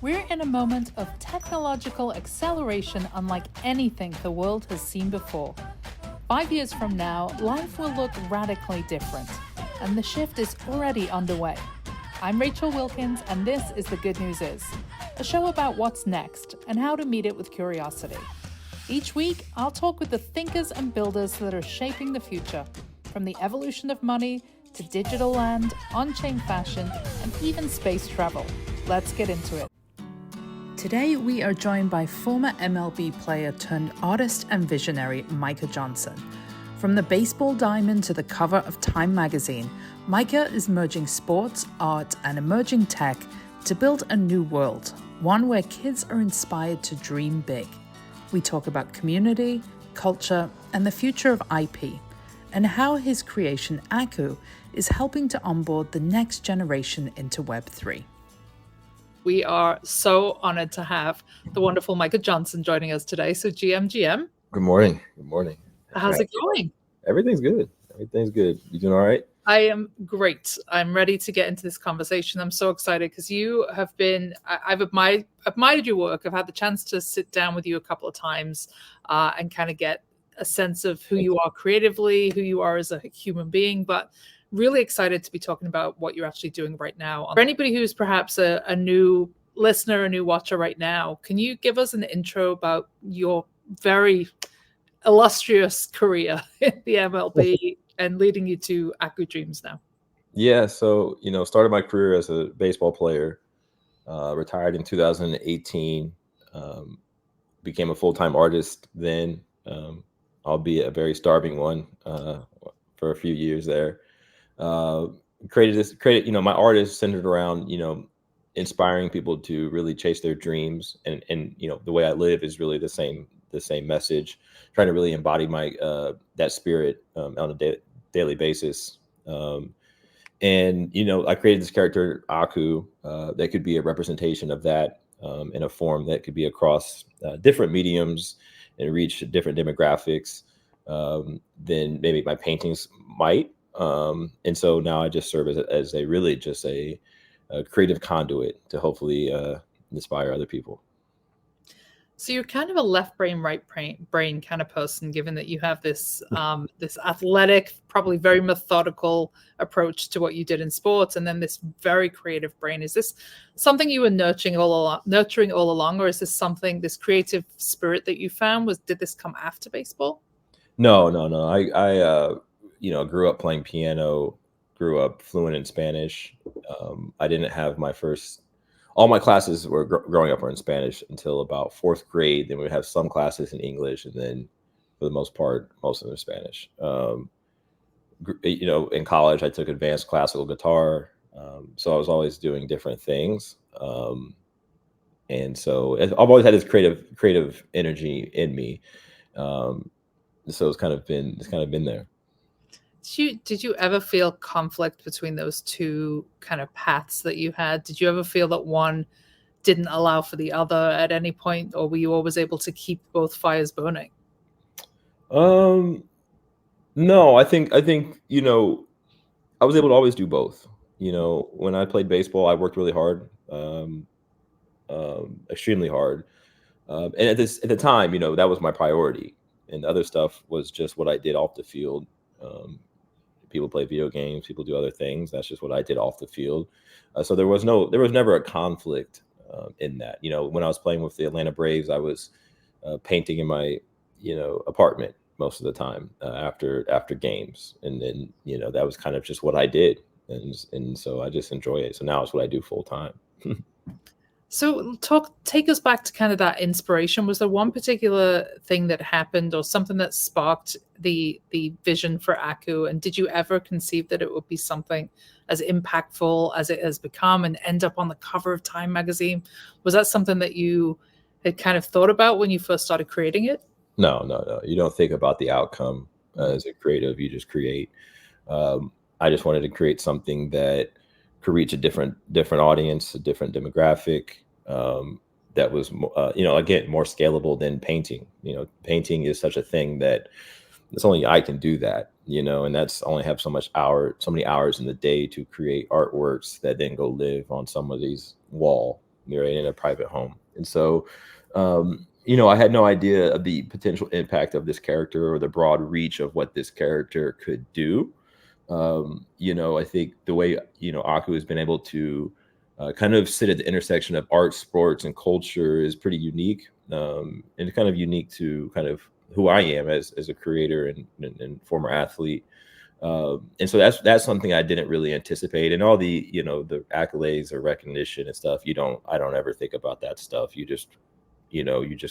We're in a moment of technological acceleration unlike anything the world has seen before. 5 years from now, life will look radically different, and the shift is already underway. I'm Rachel Wilkins, and this is The Good News Is, a show about what's next and how to meet it with curiosity. Each week, I'll talk with the thinkers and builders that are shaping the future, from the evolution of money to digital land, on-chain fashion, and even space travel. Let's get into it. Today, we are joined by former MLB player turned artist and visionary Micah Johnson. From the baseball diamond to the cover of Time magazine, Micah is merging sports, art, and emerging tech to build a new world, one where kids are inspired to dream big. We talk about community, culture, and the future of IP, and how his creation, Aku, is helping to onboard the next generation into Web3. We are so honored to have the wonderful Micah Johnson joining us today. So GM. Good morning. Good morning. How's it going? Everything's good. Everything's good. You doing all right? I am great. I'm ready to get into this conversation. I'm so excited because you have been, I've admired your work. I've had the chance to sit down with you a couple of times and kind of get a sense of who you are creatively, who you are as a human being, but really excited to be talking about what you're actually doing right now. For anybody who's perhaps a new listener, a new watcher right now, can you give us an intro about your very illustrious career in the MLB and leading you to Aku Dreams now? Yeah, so, started my career as a baseball player, retired in 2018, became a full-time artist then, albeit a very starving one for a few years there. Created, my art is centered around, inspiring people to really chase their dreams. And the way I live is really the same message, trying to really embody my, that spirit on a daily basis. And, I created this character, Aku, that could be a representation of that in a form that could be across different mediums and reach different demographics than maybe my paintings might. And so now I just serve as a really just a creative conduit to hopefully inspire other people. So you're kind of a left brain, right brain kind of person, given that you have this this athletic, probably very methodical approach to what you did in sports, and then this very creative brain. Is this something you were nurturing all along, or is this something, this creative spirit that you found, did this come after baseball? No. I grew up playing piano, grew up fluent in Spanish. I didn't have all my classes were growing up were in Spanish until about fourth grade. Then we would have some classes in English, and then for the most part, most of them in Spanish. In college, I took advanced classical guitar. So I was always doing different things. And so I've always had this creative energy in me. So it's kind of been there. Did you ever feel conflict between those two kind of paths that you had? Did you ever feel that one didn't allow for the other at any point, or were you always able to keep both fires burning? No, I think I was able to always do both. When I played baseball, I worked really hard, extremely hard, and at the time, that was my priority, and the other stuff was just what I did off the field. People play video games, people do other things. That's just what I did off the field. So there was never a conflict in that. When I was playing with the Atlanta Braves, I was painting in my, apartment most of the time after games. And then, that was kind of just what I did. And so I just enjoy it. So now it's what I do full time. So take us back to kind of that inspiration. Was there one particular thing that happened or something that sparked the vision for Aku? And did you ever conceive that it would be something as impactful as it has become and end up on the cover of Time magazine? Was that something that you had kind of thought about when you first started creating it? No. You don't think about the outcome as a creative. You just create. I just wanted to create something that could reach a different audience, a different demographic, that was, again, more scalable than painting. Painting is such a thing that it's only I can do that, and that's only have so many hours in the day to create artworks that then go live on somebody's wall. right, in a private home. And so, I had no idea of the potential impact of this character or the broad reach of what this character could do. I think the way, Aku has been able to kind of sit at the intersection of art, sports, and culture is pretty unique, and kind of unique to kind of who I am as a creator and former athlete. And so that's something I didn't really anticipate. And all the, the accolades or recognition and stuff, I don't ever think about that stuff. You just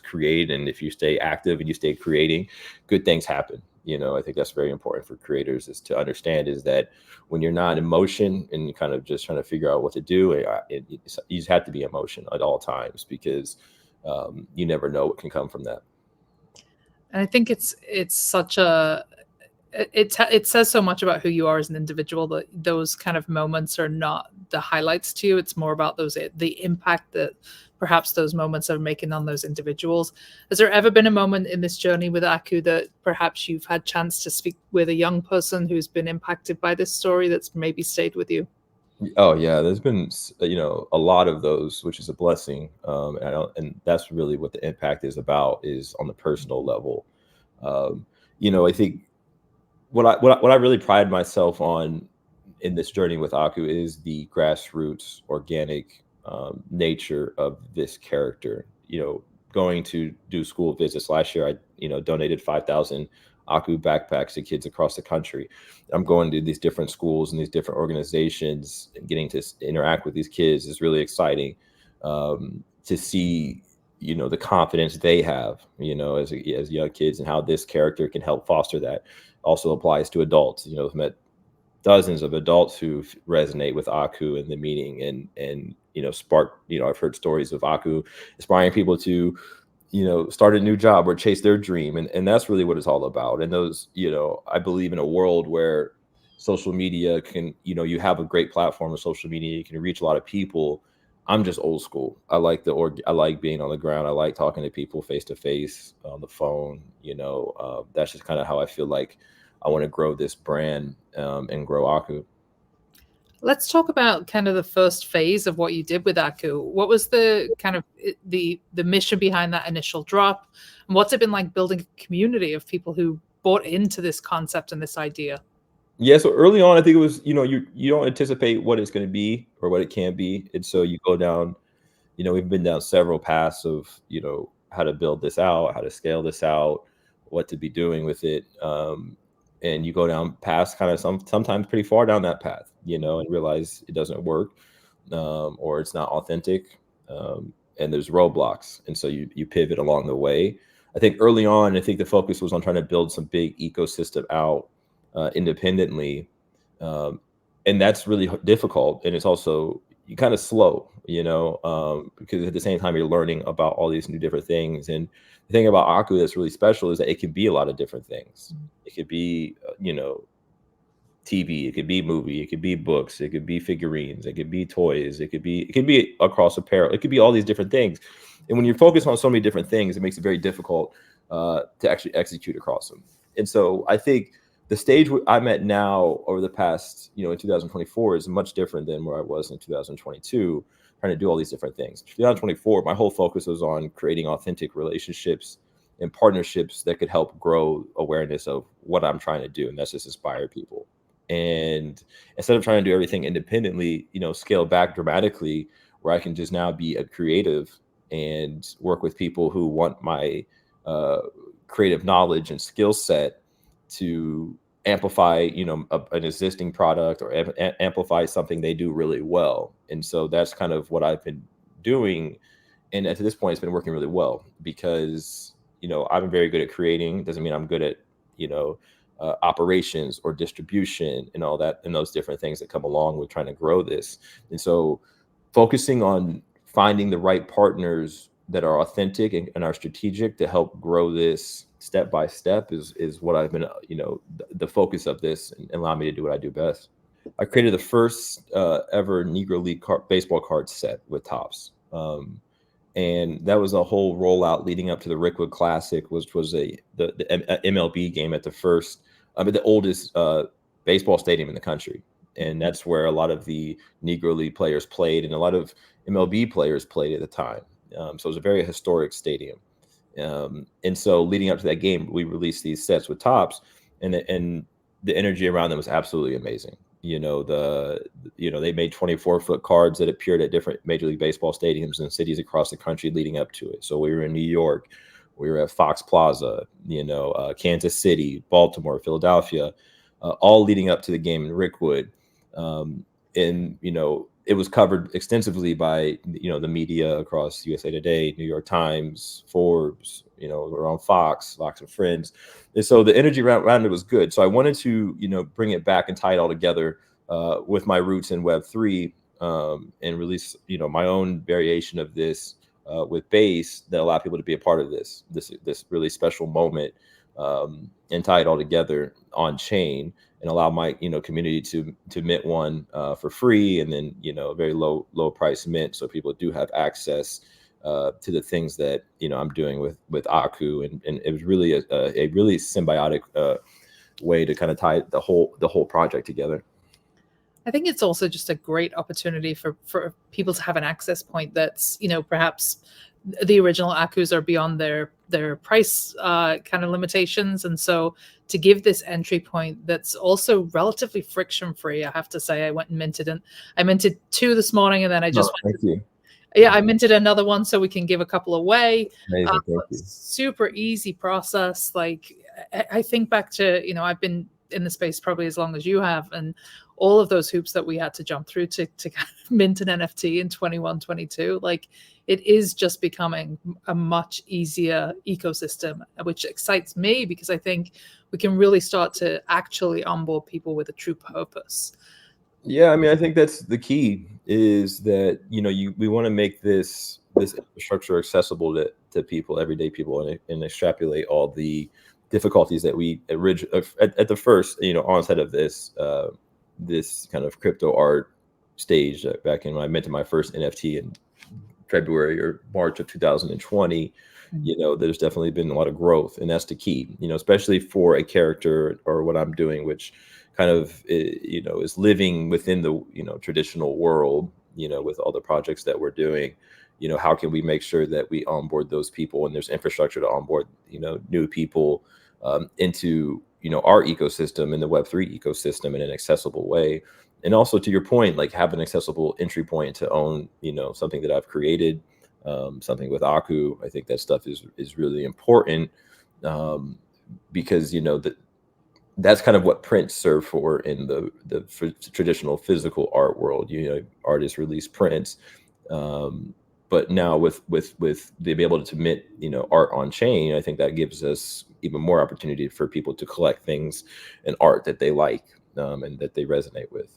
create. And if you stay active and you stay creating, good things happen. I think that's very important for creators, is to understand is that when you're not in motion and kind of just trying to figure out what to do, you just have to be in motion at all times, because you never know what can come from that. And I think it's such a it says so much about who you are as an individual that those kind of moments are not the highlights to you. It's more about the impact that perhaps those moments are making on those individuals. Has there ever been a moment in this journey with Aku that perhaps you've had chance to speak with a young person who's been impacted by this story that's maybe stayed with you? Oh yeah, there's been a lot of those, which is a blessing. And that's really what the impact is about, is on the personal level. I think what I really pride myself on in this journey with Aku is the grassroots, organic nature of this character. Going to do school visits last year, I donated 5,000 Aku backpacks to kids across the country. I'm going to these different schools and these different organizations, and getting to interact with these kids is really exciting. To see the confidence they have, as young kids, and how this character can help foster that. Also applies to adults. I've met dozens of adults who resonate with Aku and the meaning, and spark. I've heard stories of Aku inspiring people to start a new job or chase their dream, and that's really what it's all about. And those, I believe in a world where social media can, you have a great platform of social media, you can reach a lot of people. I'm just old school. I like being on the ground. I like talking to people face to face on the phone. That's just kind of how I feel like I want to grow this brand, and grow Aku. Let's talk about kind of the first phase of what you did with Aku. What was the kind of the mission behind that initial drop, and what's it been like building a community of people who bought into this concept and this idea? Yeah, so early on, I think it was, you don't anticipate what it's going to be or what it can be, and so you go down. We've been down several paths of, how to build this out, how to scale this out, what to be doing with it. And you go down past kind of sometimes pretty far down that path, and realize it doesn't work, or it's not authentic, and there's roadblocks. And so you pivot along the way. I think early on, I think the focus was on trying to build some big ecosystem out independently. And that's really difficult. And it's also you kind of slow, because at the same time you're learning about all these new different things. And the thing about Aku that's really special is that it can be a lot of different things. It could be, TV, it could be movie, it could be books, it could be figurines, it could be toys, it could be across apparel, it could be all these different things. And when you're focused on so many different things, it makes it very difficult to actually execute across them. And so I think the stage I'm at now over the past, in 2024 is much different than where I was in 2022, trying to do all these different things. 2024, my whole focus was on creating authentic relationships and partnerships that could help grow awareness of what I'm trying to do. And that's just inspire people. And instead of trying to do everything independently, scale back dramatically, where I can just now be a creative and work with people who want my creative knowledge and skill set to amplify, an existing product, or amplify something they do really well. And so that's kind of what I've been doing. And at this point, it's been working really well, because, I'm very good at creating. Doesn't mean I'm good at, operations or distribution and all that, and those different things that come along with trying to grow this. And so focusing on finding the right partners that are authentic and are strategic to help grow this step by step is what I've been, the focus of this, and allow me to do what I do best. I created the first ever Negro League baseball card set with Topps. And that was a whole rollout leading up to the Rickwood Classic, which was the MLB game at the oldest baseball stadium in the country. And that's where a lot of the Negro League players played, and a lot of MLB players played at the time. So it was a very historic stadium. And so leading up to that game, we released these sets with tops, and the energy around them was absolutely amazing. They made 24-foot cards that appeared at different Major League Baseball stadiums in cities across the country leading up to it. So we were in New York, we were at Fox Plaza, Kansas City, Baltimore, Philadelphia, all leading up to the game in Rickwood. And it was covered extensively by the media across USA Today, New York Times, Forbes. We're on Fox and Friends, and so the energy around it was good. So I wanted to bring it back and tie it all together with my roots in Web3, and release my own variation of this with Base that allowed people to be a part of this really special moment, and tie it all together on chain, and allow my community to mint one for free, and then a very low price mint, so people do have access to the things that I'm doing with Aku, and it was really a really symbiotic way to kind of tie the whole project together. I think it's also just a great opportunity for people to have an access point that's perhaps the original Akus are beyond their price kind of limitations, and so to give this entry point that's also relatively friction free. I have to say, I went and I minted 2 this morning, and then I just I minted another one so we can give a couple away. Amazing, thank you. Super easy process. Like I think back to I've been in the space probably as long as you have, and all of those hoops that we had to jump through to kind of mint an NFT in 21, 22, like it is just becoming a much easier ecosystem, which excites me because I think we can really start to actually onboard people with a true purpose. Yeah, I mean, I think that's the key, is that we want to make this infrastructure accessible to people, everyday people, and extrapolate all the difficulties that we at the first onset of this kind of crypto art stage, back in when I minted my first NFT in February or March of 2020. There's definitely been a lot of growth, and that's the key, especially for a character or what I'm doing, which kind of is living within the traditional world, with all the projects that we're doing. How can we make sure that we onboard those people, and there's infrastructure to onboard new people into our ecosystem, in the Web3 ecosystem, in an accessible way. And also, to your point, like have an accessible entry point to own something that I've created, something with Aku. I think that stuff is really important, because that's kind of what prints serve for in the traditional physical art world. Artists release prints, but now with the ability to mint art on chain, I think that gives us even more opportunity for people to collect things and art that they like, and that they resonate with.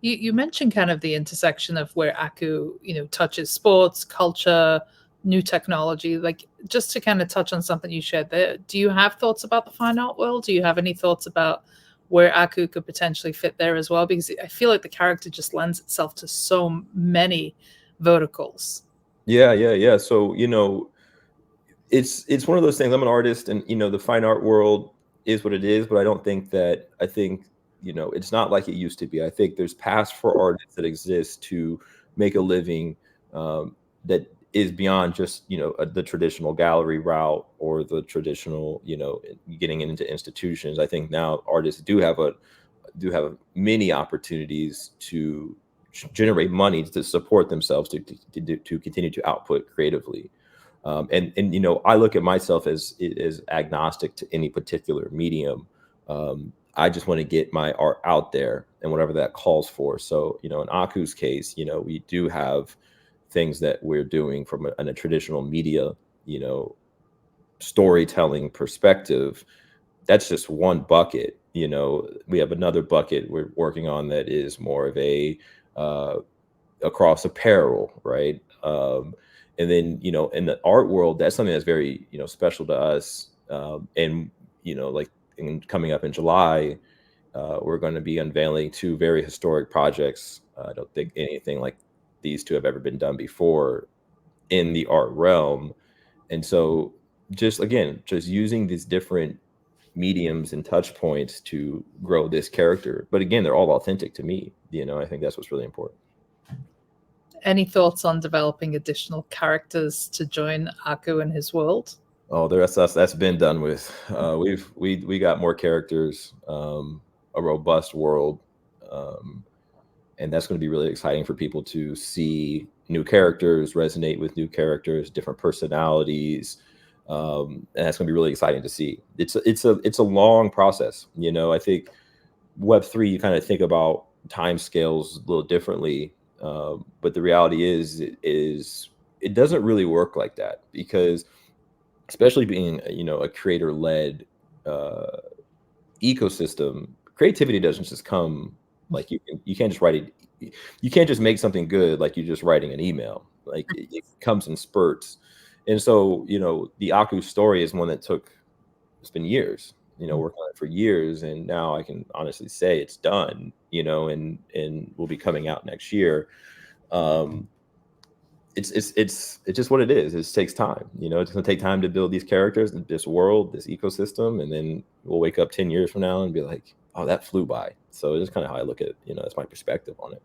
You mentioned kind of the intersection of where Aku touches sports, culture, new technology. Like, just to kind of touch on something you shared there, do you have thoughts about the fine art world? Do you have any thoughts about where Aku could potentially fit there as well? Because I feel like the character just lends itself to so many verticals. Yeah. So it's one of those things. I'm an artist, and the fine art world is what it is, but I think it's not like it used to be. I think there's paths for artists that exist to make a living, that is beyond just the traditional gallery route, or the traditional getting into institutions. I think now artists do have many opportunities to generate money to support themselves, to continue to output creatively. And I look at myself as agnostic to any particular medium. I just want to get my art out there, and whatever that calls for. So in Aku's case, we do have things that we're doing from a traditional media storytelling perspective. That's just one bucket. We have another bucket we're working on that is more of a across apparel, right? And then in the art world, that's something that's very special to us. And like coming up in July, we're going to be unveiling 2 very historic projects. I don't think anything like these 2 have ever been done before in the art realm. And so just using these different mediums and touch points to grow this character. But again, they're all authentic to me. I think that's what's really important. Any thoughts on developing additional characters to join Aku and his world? Oh, that's been done with. We got more characters, a robust world, um, and that's going to be really exciting for people to see new characters resonate with new characters, different personalities, and that's going to be really exciting to see. It's a long process. I think Web3, you kind of think about time scales a little differently, but the reality is it doesn't really work like that, because especially being a creator led uh, ecosystem, creativity doesn't just come like you can't just write it. You can't just make something good like you're just writing an email. Like it comes in spurts. And so the Aku story is one that it's been years, working on it for years, and now I can honestly say it's done, and will be coming out next year. um it's just what it is. It takes time. It's going to take time to build these characters, this world, this ecosystem, and then we'll wake up 10 years from now and be like, oh, that flew by. So it's kind of how I look at it. That's my perspective on it.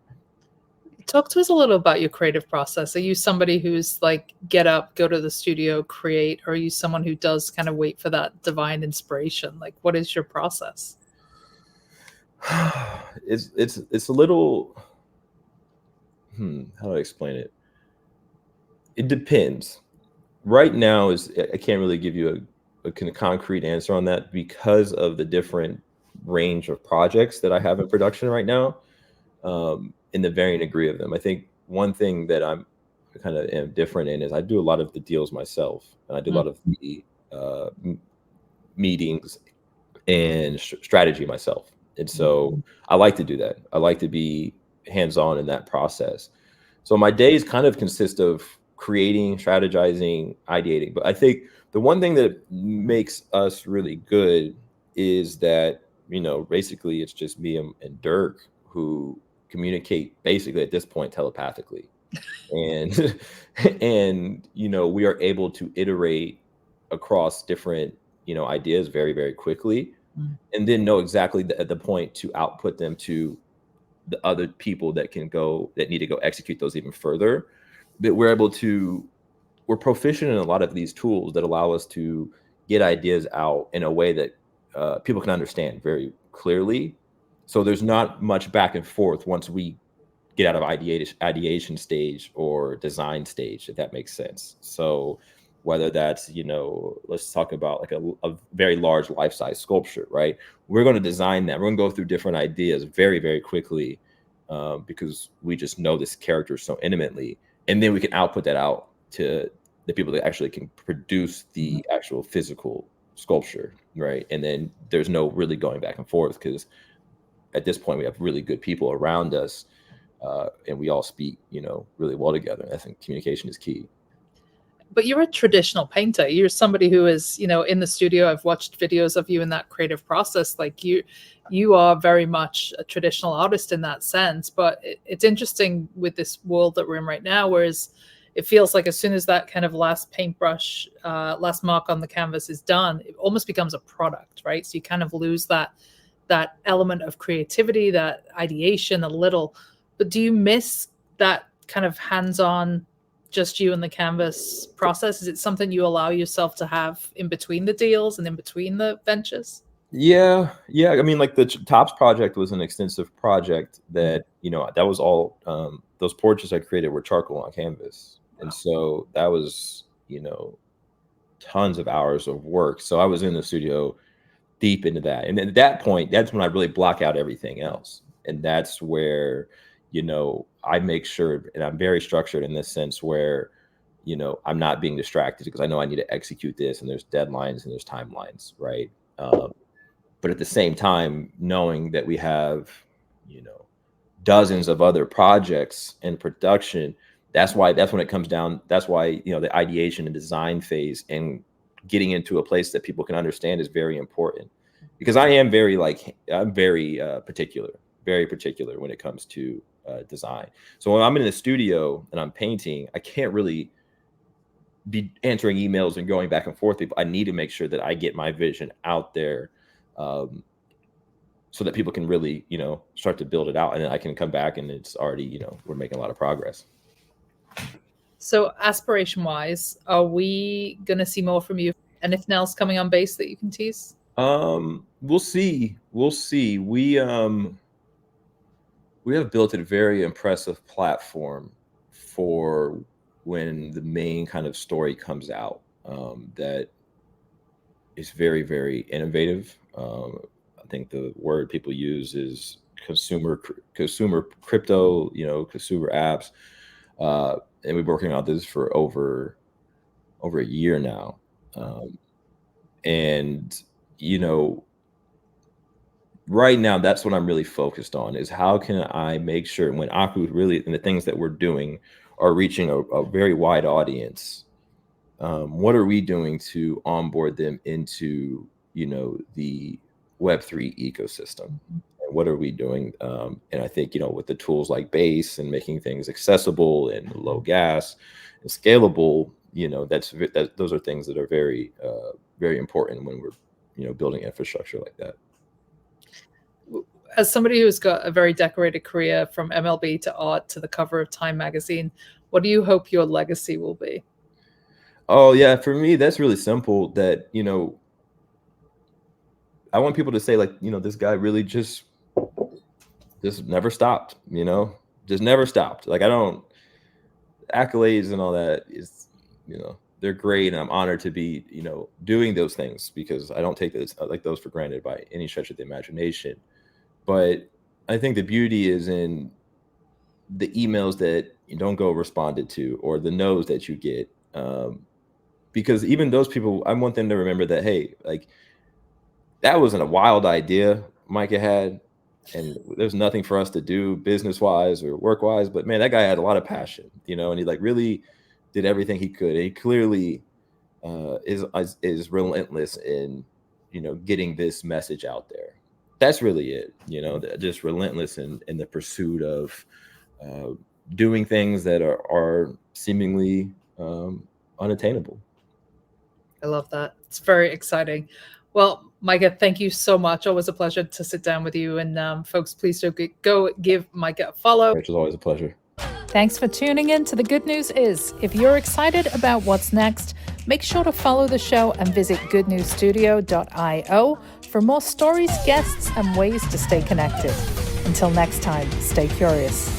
Talk to us a little about your creative process. Are you somebody who's like, get up, go to the studio, create, or are you someone who does kind of wait for that divine inspiration? Like, what is your process? It's a little, how do I explain it? It depends. Right now I can't really give you a kind of concrete answer on that because of the different range of projects that I have in production right now, in the varying degree of them. I think one thing that I'm kind of am different in is I do a lot of the deals myself, and I do a lot of the meetings and strategy myself. And so I like to do that. I like to be hands-on in that process. So my days kind of consist of creating, strategizing, ideating. But I think the one thing that makes us really good is that, basically it's just me and Dirk who communicate basically at this point telepathically. And we are able to iterate across different, ideas very, very quickly, and then know exactly at the point to output them to the other people that need to go execute those even further. But we're proficient in a lot of these tools that allow us to get ideas out in a way that people can understand very clearly. So there's not much back and forth once we get out of ideation stage or design stage, if that makes sense. So whether that's, let's talk about like a very large life-size sculpture, right? We're going to design that. We're going to go through different ideas very, very quickly, because we just know this character so intimately. And then we can output that out to the people that actually can produce the actual physical sculpture, right? And then there's no really going back and forth, because at this point we have really good people around us, and we all speak, really well together. I think communication is key. But you're a traditional painter. You're somebody who is, in the studio. I've watched videos of you in that creative process. Like you are very much a traditional artist in that sense. But it's interesting with this world that we're in right now, whereas it feels like as soon as that kind of last paintbrush, last mark on the canvas is done, it almost becomes a product, right? So you kind of lose that element of creativity, that ideation a little. But do you miss that kind of hands-on, just you and the canvas process? Is it something you allow yourself to have in between the deals and in between the ventures? Yeah. I mean, like the Tops project was an extensive project that, that was all, those portraits I created were charcoal on canvas. And so that was, tons of hours of work. So I was in the studio deep into that. And at that point, that's when I really block out everything else. And that's where, I make sure, and I'm very structured in this sense where, I'm not being distracted, because I know I need to execute this, and there's deadlines and there's timelines, right? But at the same time, knowing that we have, dozens of other projects in production, that's when it comes down. That's why, the ideation and design phase and getting into a place that people can understand is very important, because I'm very particular, very particular when it comes to design. So when I'm in the studio and I'm painting, I can't really be answering emails and going back and forth. People, I need to make sure that I get my vision out there, so that people can really, start to build it out, and then I can come back and it's already, we're making a lot of progress. So aspiration-wise, are we going to see more from you? Anything else coming on base that you can tease? We'll see. We'll see. We have built a very impressive platform for when the main kind of story comes out, that is very, very innovative. I think the word people use is consumer crypto, consumer apps. And we've been working on this for over a year now. And you know, right now that's what I'm really focused on, is how can I make sure when Aku really and the things that we're doing are reaching a very wide audience. What are we doing to onboard them into the Web3 ecosystem? And what are we doing? And I think with the tools like Base and making things accessible and low gas and scalable, those are things that are very very important when we're building infrastructure like that. As somebody who's got a very decorated career from MLB to art to the cover of Time magazine, what do you hope your legacy will be? Oh yeah, for me that's really simple. That I want people to say like, this guy really just never stopped. Just never stopped. Like I don't accolades and all that is they're great, and I'm honored to be doing those things, because I don't take those for granted by any stretch of the imagination. But I think the beauty is in the emails that you don't go responded to, or the no's that you get, because even those people, I want them to remember that, hey, like that wasn't a wild idea Micah had, and there's nothing for us to do business wise or work wise, but man, that guy had a lot of passion, and he like really did everything he could. And he clearly is relentless in getting this message out there. That's really it, just relentless in the pursuit of doing things that are seemingly unattainable. I love that. It's very exciting. Well, Micah, thank you so much. Always a pleasure to sit down with you. And folks, please do go give Micah a follow. Which is always a pleasure. Thanks for tuning in to The Good News Is. If you're excited about what's next, make sure to follow the show and visit goodnewsstudio.io for more stories, guests, and ways to stay connected. Until next time, stay curious.